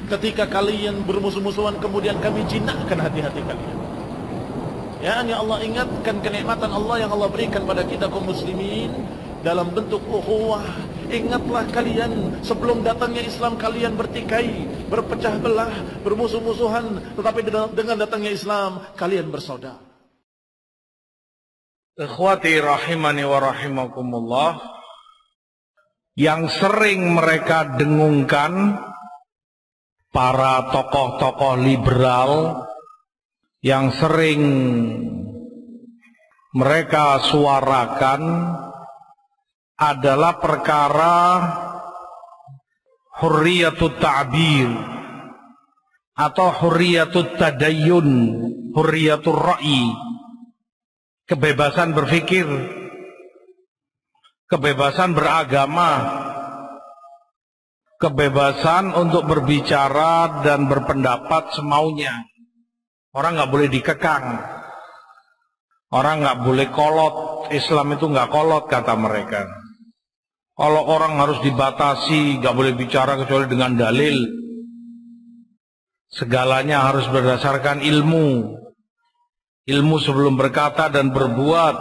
Ketika kalian bermusuh-musuhan, kemudian kami jinakkan hati-hati kalian. Ya Allah, ingatkan kenikmatan Allah yang Allah berikan pada kita kaum muslimin dalam bentuk ukhuwah. Ingatlah kalian, sebelum datangnya Islam kalian bertikai, berpecah belah, bermusuh-musuhan, tetapi dengan datangnya Islam kalian bersaudara. Ikhwati rahimani wa rahimakumullah, yang sering mereka dengungkan para tokoh-tokoh liberal, yang sering mereka suarakan adalah perkara hurriyatut ta'bir atau hurriyatut tadayyun, hurriyatur ra'i, kebebasan berpikir, kebebasan beragama, kebebasan untuk berbicara dan berpendapat semaunya. Orang nggak boleh dikekang, orang nggak boleh kolot. Islam itu nggak kolot, kata mereka. Kalau orang harus dibatasi, nggak boleh bicara kecuali dengan dalil. Segalanya harus berdasarkan ilmu. Ilmu sebelum berkata dan berbuat.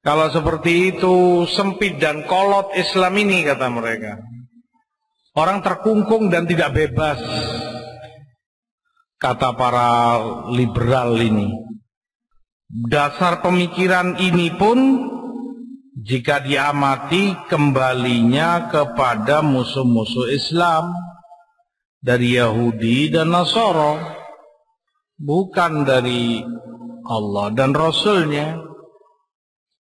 Kalau seperti itu sempit dan kolot Islam ini, kata mereka. Orang terkungkung dan tidak bebas, kata para liberal ini. Dasar pemikiran ini pun jika diamati kembalinya kepada musuh-musuh Islam dari Yahudi dan Nasara, bukan dari Allah dan Rasulnya,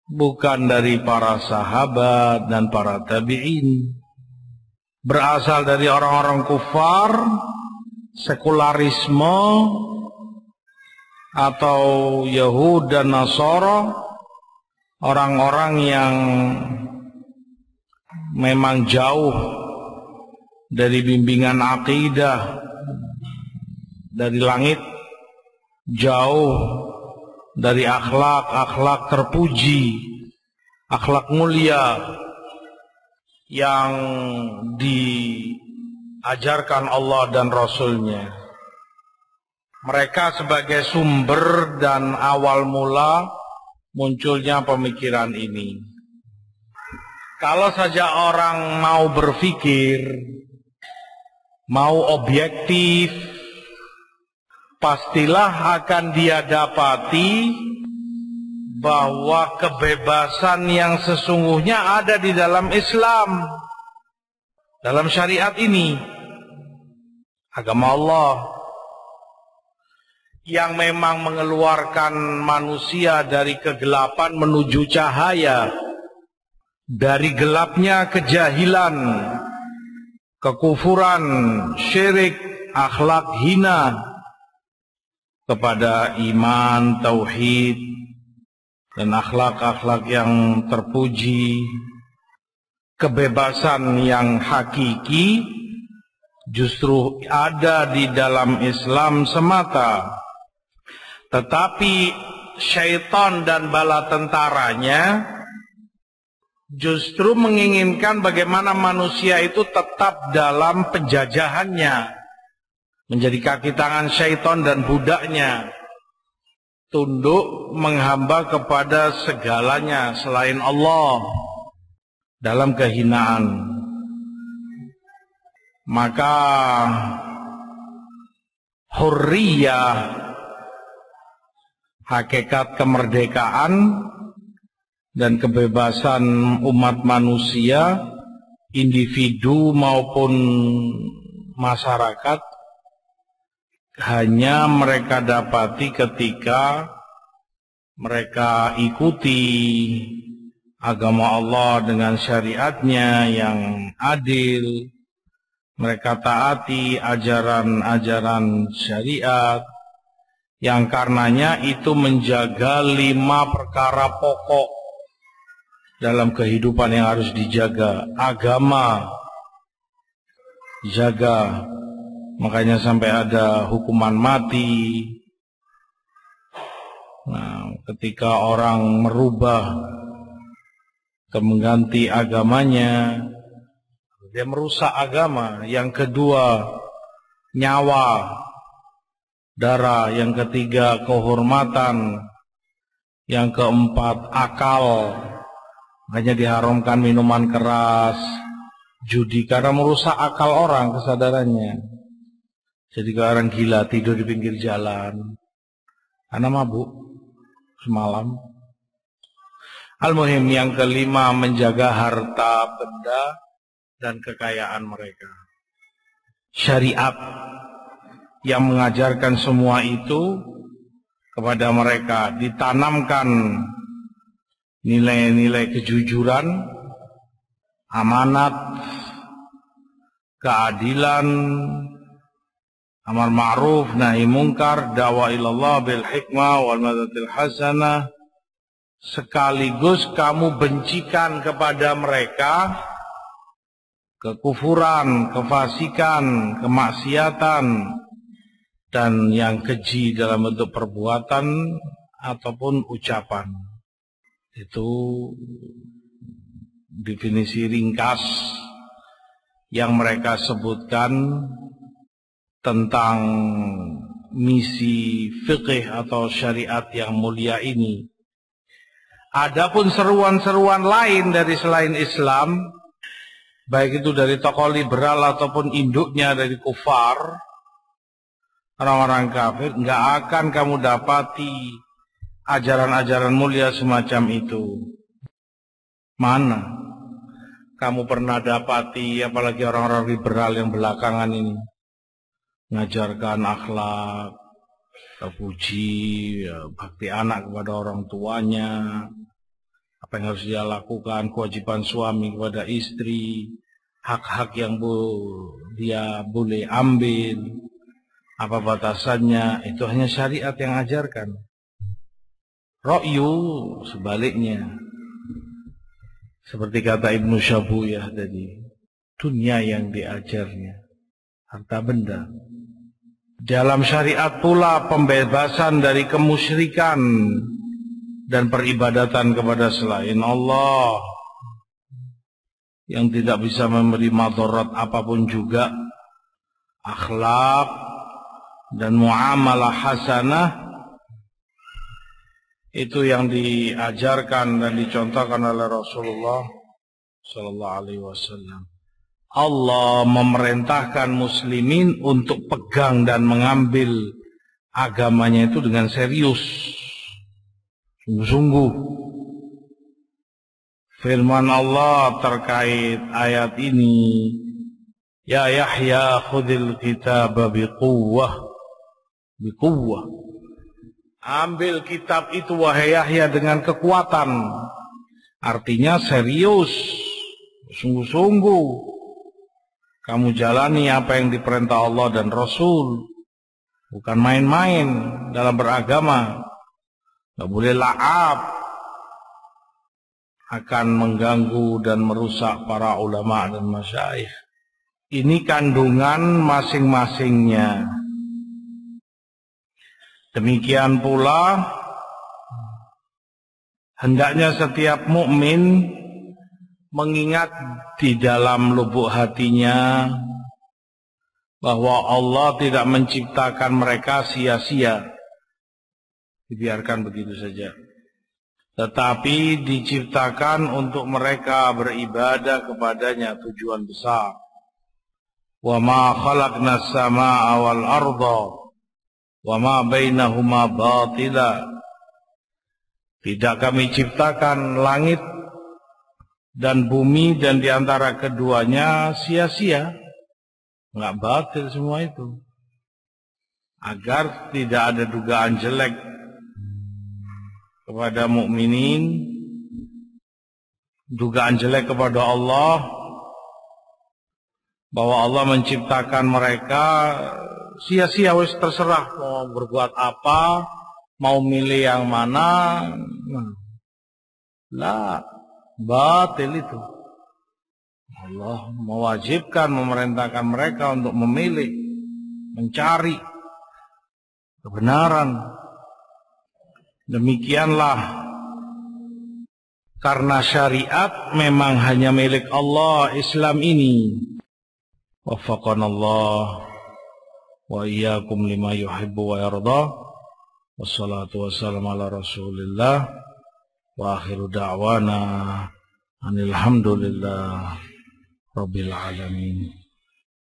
bukan dari para sahabat dan para tabi'in. Berasal dari orang-orang kufar, sekularisme, atau Yahud dan Nasara, orang-orang yang memang jauh dari bimbingan akidah dari langit, jauh dari akhlak terpuji, akhlak mulia yang diajarkan Allah dan Rasulnya. Mereka sebagai sumber dan awal mula munculnya pemikiran ini. Kalau saja orang mau berpikir, mau objektif, pastilah akan dia dapati bahwa kebebasan yang sesungguhnya ada di dalam Islam, dalam syariat ini, agama Allah, yang memang mengeluarkan manusia dari kegelapan menuju cahaya, dari gelapnya kejahilan, kekufuran, syirik, akhlak hina, kepada iman, tauhid, dan akhlak-akhlak yang terpuji. Kebebasan yang hakiki justru ada di dalam Islam semata. Tetapi syaitan dan bala tentaranya justru menginginkan bagaimana manusia itu tetap dalam penjajahannya, menjadi kaki tangan syaitan dan budaknya, tunduk menghamba kepada segalanya selain Allah dalam kehinaan. Maka hurriyah, hakikat kemerdekaan dan kebebasan umat manusia, individu maupun masyarakat, hanya mereka dapati ketika mereka ikuti agama Allah dengan syariatnya yang adil, mereka taati ajaran-ajaran syariat, yang karenanya itu menjaga 5 perkara pokok dalam kehidupan yang harus dijaga. Agama jaga, makanya sampai ada hukuman mati. Nah, ketika orang merubah atau mengganti agamanya, dia merusak agama. Yang kedua, nyawa, darah. Yang ketiga, kehormatan. Yang keempat, akal. Makanya diharamkan minuman keras, judi, karena merusak akal orang, kesadarannya. Jadi kalau orang gila tidur di pinggir jalan karena mabuk semalam. Al-muhim, yang kelima, menjaga harta benda dan kekayaan mereka. Syariat yang mengajarkan semua itu kepada mereka, ditanamkan nilai-nilai kejujuran, amanat, keadilan, amar ma'ruf, nahi mungkar, dakwah ilallah bil hikmah wal madatil hasanah. Sekaligus kamu bencikan kepada mereka kekufuran, kefasikan, kemaksiatan, dan yang keji dalam bentuk perbuatan ataupun ucapan. Itu definisi ringkas yang mereka sebutkan tentang misi fikih atau syariat yang mulia ini. Adapun seruan-seruan lain dari selain Islam, baik itu dari tokoh liberal ataupun induknya dari kufar, orang-orang kafir, nggak akan kamu dapati ajaran-ajaran mulia semacam itu. Mana kamu pernah dapati, apalagi orang-orang liberal yang belakangan ini, mengajarkan akhlak, terpuji, bakti anak kepada orang tuanya, apa yang harus dia lakukan, kewajiban suami kepada istri, hak-hak yang dia boleh ambil, apa batasannya, itu hanya syariat yang ajarkan. Ra'yu sebaliknya, seperti kata Ibnu Syabuyah tadi, dunia yang diajarnya, harta benda. Dalam syariat pula pembebasan dari kemusyrikan dan peribadatan kepada selain Allah yang tidak bisa memberi madarat apapun juga. Akhlak dan muamalah hasanah itu yang diajarkan dan dicontohkan oleh Rasulullah sallallahu alaihi wasallam. Allah memerintahkan muslimin untuk pegang dan mengambil agamanya itu dengan serius, sungguh-sungguh. Firman Allah terkait ayat ini, ya Yahya khudil kitaba biquwwah, biquwwah. Ambil kitab itu wahai Yahya dengan kekuatan. Artinya serius, sungguh-sungguh. Kamu jalani apa yang diperintah Allah dan Rasul. Bukan main-main dalam beragama. Tidak boleh la'ab. Akan mengganggu dan merusak para ulama dan masyayikh. Ini kandungan masing-masingnya. Demikian pula hendaknya setiap mukmin mengingat di dalam lubuk hatinya bahwa Allah tidak menciptakan mereka sia-sia, dibiarkan begitu saja, tetapi diciptakan untuk mereka beribadah kepadanya, tujuan besar. Wa ma khalaqnas samaa'a wal arda wa ma bainahuma batila. Tidak kami ciptakan langit dan bumi dan di antara keduanya sia-sia, enggak batil semua itu. Agar tidak ada dugaan jelek kepada mukminin, dugaan jelek kepada Allah, bahwa Allah menciptakan mereka sia-sia, wis terserah mau berbuat apa, mau milih yang mana. Lah, batil itu. Allah mewajibkan, memerintahkan mereka untuk memilih, mencari kebenaran. Demikianlah Karena syariat memang hanya milik Allah, Islam ini. Waffaqanallah wa iyyakum lima yuhibbu wa yarda. Wassalatu wassalamu ala Rasulillah wa akhiru da'wana anil hamdulillah rabbil alamin.